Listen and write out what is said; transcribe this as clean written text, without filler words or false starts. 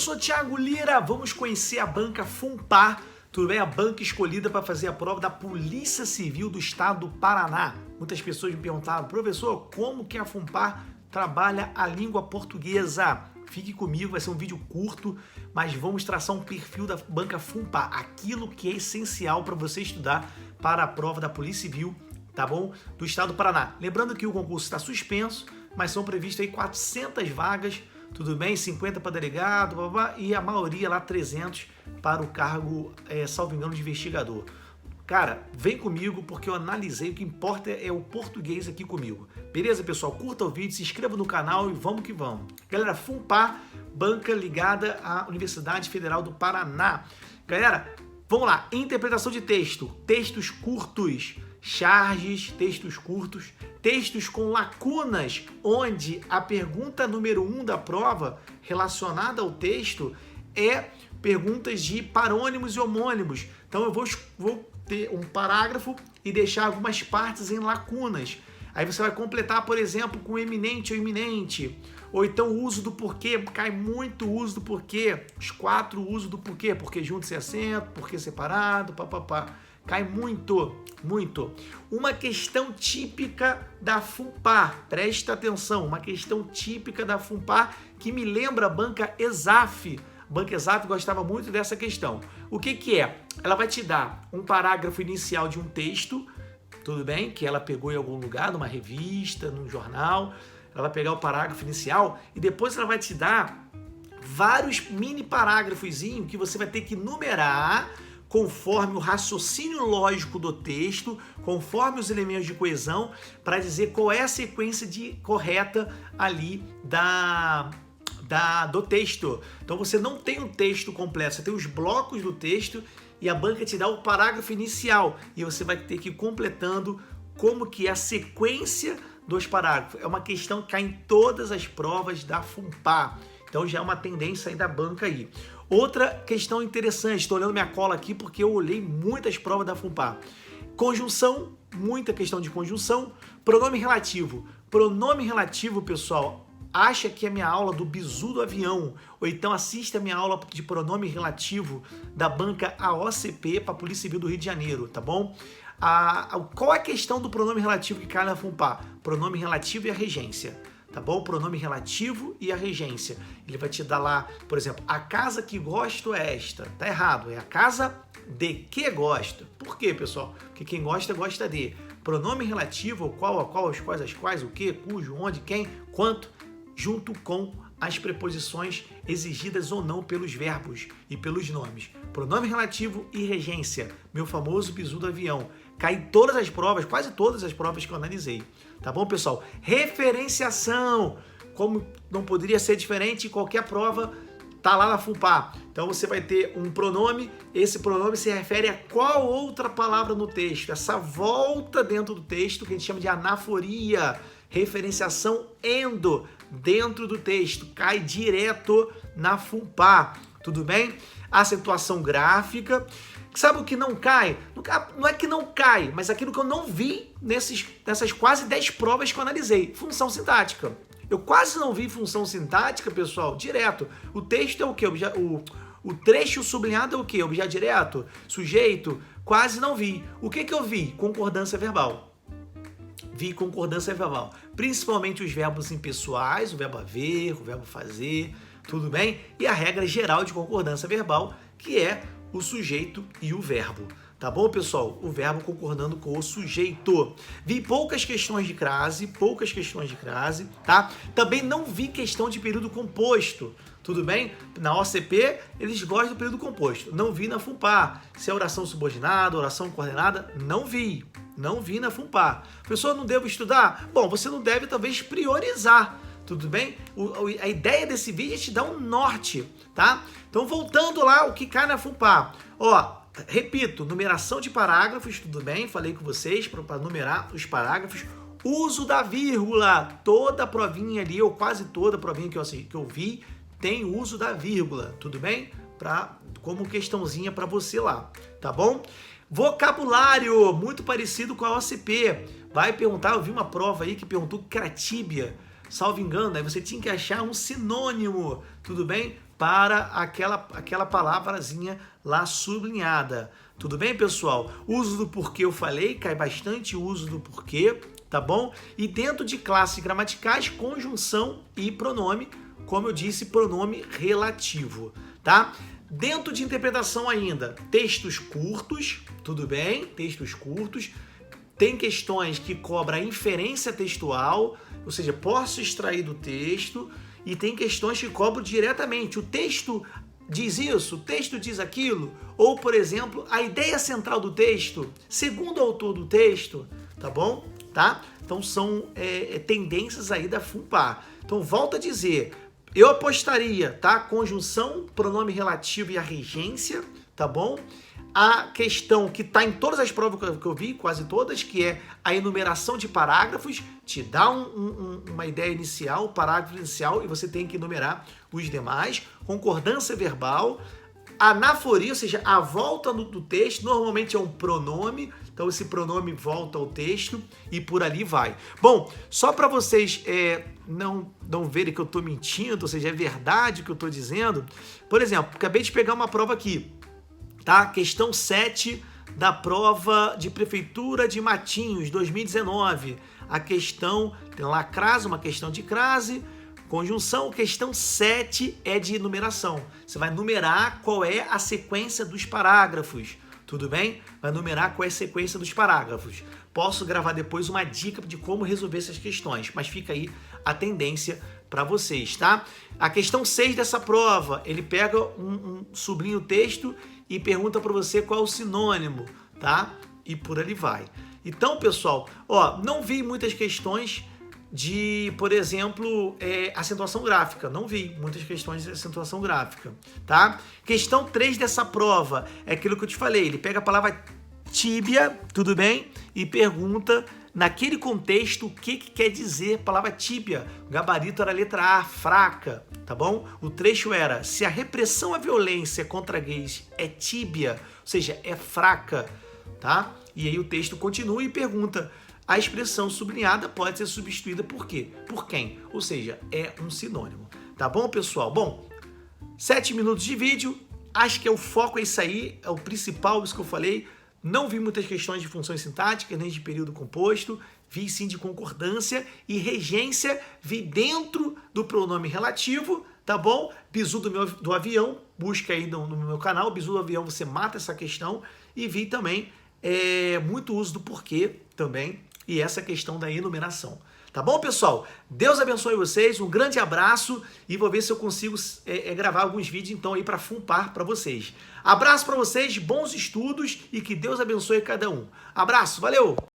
sou Thiago Lira, vamos conhecer a banca FUNPAR, tudo bem? A banca escolhida para fazer a prova da Polícia Civil do Estado do Paraná. Muitas pessoas me perguntaram, professor, como que a FUNPAR trabalha a língua portuguesa? Fique comigo, vai ser um vídeo curto, mas vamos traçar um perfil da banca FUNPAR, aquilo que é essencial para você estudar para a prova da Polícia Civil, tá bom? Do Estado do Paraná. Lembrando que o concurso está suspenso, mas são previstas aí 400 vagas, tudo bem? 50 para delegado, blá, blá, e a maioria lá 300 para o cargo, salvo engano, de investigador. Cara, vem comigo porque eu analisei, o que importa é o português aqui comigo. Beleza, pessoal? Curta o vídeo, se inscreva no canal e vamos que vamos. Galera, FUNPAR, banca ligada à Universidade Federal do Paraná. Galera, vamos lá. Interpretação de texto. Textos curtos. Charges, textos curtos, textos com lacunas, onde a pergunta número 1 da prova relacionada ao texto é perguntas de parônimos e homônimos. Então eu vou ter um parágrafo e deixar algumas partes em lacunas. Aí você vai completar, por exemplo, com eminente ou iminente. Ou então o uso do porquê, cai muito o uso do porquê. Os 4 usos do porquê. Porquê junto sem acento, porquê separado, papapá. Cai muito, muito. Uma questão típica da FUNPAR, presta atenção, uma questão típica da FUNPAR que me lembra a banca ESAF. A banca ESAF gostava muito dessa questão. O que que é? Ela vai te dar um parágrafo inicial de um texto, tudo bem? Que ela pegou em algum lugar, numa revista, num jornal. Ela vai pegar o parágrafo inicial e depois ela vai te dar vários mini parágrafozinhos que você vai ter que numerar conforme o raciocínio lógico do texto, conforme os elementos de coesão, para dizer qual é a sequência correta ali do texto. Então você não tem um texto completo, você tem os blocos do texto e a banca te dá o parágrafo inicial e você vai ter que ir completando como que é a sequência dos parágrafos. É uma questão que cai em todas as provas da FUNPAR. Então já é uma tendência aí da banca aí. Outra questão interessante, estou olhando minha cola aqui porque eu olhei muitas provas da FUNPAR. Conjunção, muita questão de conjunção. Pronome relativo. Pronome relativo, pessoal, acha que é a minha aula do bizu do avião, ou então assista a minha aula de pronome relativo da banca AOCP para a Polícia Civil do Rio de Janeiro, tá bom? Qual é a questão do pronome relativo que cai na FUNPAR? Pronome relativo e a regência. Tá bom? O pronome relativo e a regência. Ele vai te dar lá, por exemplo, a casa que gosto é esta. Tá errado, é a casa de que gosto. Por quê, pessoal? Porque quem gosta, gosta de. Pronome relativo, qual, a qual, as quais, o que, cujo, onde, quem, quanto, junto com as preposições exigidas ou não pelos verbos e pelos nomes. Pronome relativo e regência, meu famoso bizu do avião. Cai em todas as provas, quase todas as provas que eu analisei. Tá bom, pessoal? Referenciação, como não poderia ser diferente, qualquer prova tá lá na FUNPAR. Então você vai ter um pronome, esse pronome se refere a qual outra palavra no texto. Essa volta dentro do texto, que a gente chama de anaforia. Referenciação endo, dentro do texto, cai direto na FUNPAR, tudo bem? Acentuação gráfica. Sabe o que não cai? Não é que não cai, mas aquilo que eu não vi nessas quase 10 provas que eu analisei. Função sintática. Eu quase não vi função sintática, pessoal, direto. O texto é o quê? O trecho sublinhado é o quê? Objeto direto? Sujeito? Quase não vi. O que que eu vi? Concordância verbal. Vi concordância verbal. Principalmente os verbos impessoais, o verbo haver, o verbo fazer, tudo bem? E a regra geral de concordância verbal, que é o sujeito e o verbo. Tá bom, pessoal? O verbo concordando com o sujeito. Vi poucas questões de crase, tá? Também não vi questão de período composto, tudo bem? Na OCP, eles gostam do período composto. Não vi na FUNPAR. Se é oração subordinada, oração coordenada, não vi. Não vi na FUNPAR. Professor, não devo estudar? Bom, você não deve, talvez, priorizar. Tudo bem? A ideia desse vídeo é te dar um norte, tá? Então, voltando lá, o que cai na FUNPAR. Ó, repito, numeração de parágrafos, tudo bem? Falei com vocês para numerar os parágrafos. Uso da vírgula. Toda a provinha ali, ou quase toda a provinha que eu vi, tem uso da vírgula, tudo bem? Como questãozinha para você lá, tá bom? Vocabulário, muito parecido com a OCP. Vai perguntar, eu vi uma prova aí que perguntou que era tíbia. Salvo engano, aí você tinha que achar um sinônimo, tudo bem? para aquela palavrazinha lá sublinhada. Tudo bem, pessoal? Uso do porquê eu falei, cai bastante o uso do porquê, tá bom? E dentro de classes gramaticais, conjunção e pronome, como eu disse, pronome relativo, tá? Dentro de interpretação ainda, textos curtos, tudo bem? Textos curtos. Tem questões que cobram a inferência textual, ou seja, posso extrair do texto, e tem questões que cobram diretamente. O texto diz isso, o texto diz aquilo, ou, por exemplo, a ideia central do texto, segundo o autor do texto, tá bom? Tá? Então são tendências aí da FUNPAR. Então volto a dizer, eu apostaria, tá? Conjunção, pronome relativo e a regência, tá bom? A questão que está em todas as provas que eu vi, quase todas, que é a enumeração de parágrafos, te dá uma ideia inicial, parágrafo inicial, e você tem que enumerar os demais. Concordância verbal, anaforia, ou seja, a volta do texto, normalmente é um pronome, então esse pronome volta ao texto e por ali vai. Bom, só para vocês não verem que eu estou mentindo, ou seja, é verdade o que eu estou dizendo, por exemplo, acabei de pegar uma prova aqui, tá? Questão 7 da prova de Prefeitura de Matinhos, 2019. A questão, tem lá crase, uma questão de crase, conjunção, questão 7 é de numeração. Você vai numerar qual é a sequência dos parágrafos, tudo bem? Vai numerar qual é a sequência dos parágrafos. Posso gravar depois uma dica de como resolver essas questões, mas fica aí a tendência para vocês, tá? A questão 6 dessa prova, ele pega sublinha o texto e pergunta para você qual é o sinônimo, tá? E por ali vai. Então, pessoal, ó, não vi muitas questões de, por exemplo, acentuação gráfica. Não vi muitas questões de acentuação gráfica, tá? Questão 3 dessa prova é aquilo que eu te falei. Ele pega a palavra tíbia, tudo bem? E pergunta, naquele contexto, o que quer dizer a palavra tíbia. O gabarito era a letra A, fraca, tá bom? O trecho era, se a repressão à violência contra gays é tíbia, ou seja, é fraca, tá? E aí o texto continua e pergunta, a expressão sublinhada pode ser substituída por quê? Por quem? Ou seja, é um sinônimo. Tá bom, pessoal? Bom, 7 minutos de vídeo, acho que o foco é isso aí, é o principal, isso que eu falei. Não vi muitas questões de funções sintáticas, nem de período composto, vi sim de concordância e regência, vi dentro do pronome relativo, tá bom? Bizu do avião, busca aí no meu canal, bizu do avião, você mata essa questão, e vi também muito uso do porquê também, e essa questão da enumeração. Tá bom, pessoal? Deus abençoe vocês, um grande abraço e vou ver se eu consigo gravar alguns vídeos então aí para FUNPAR para vocês. Abraço para vocês, bons estudos e que Deus abençoe cada um. Abraço, valeu!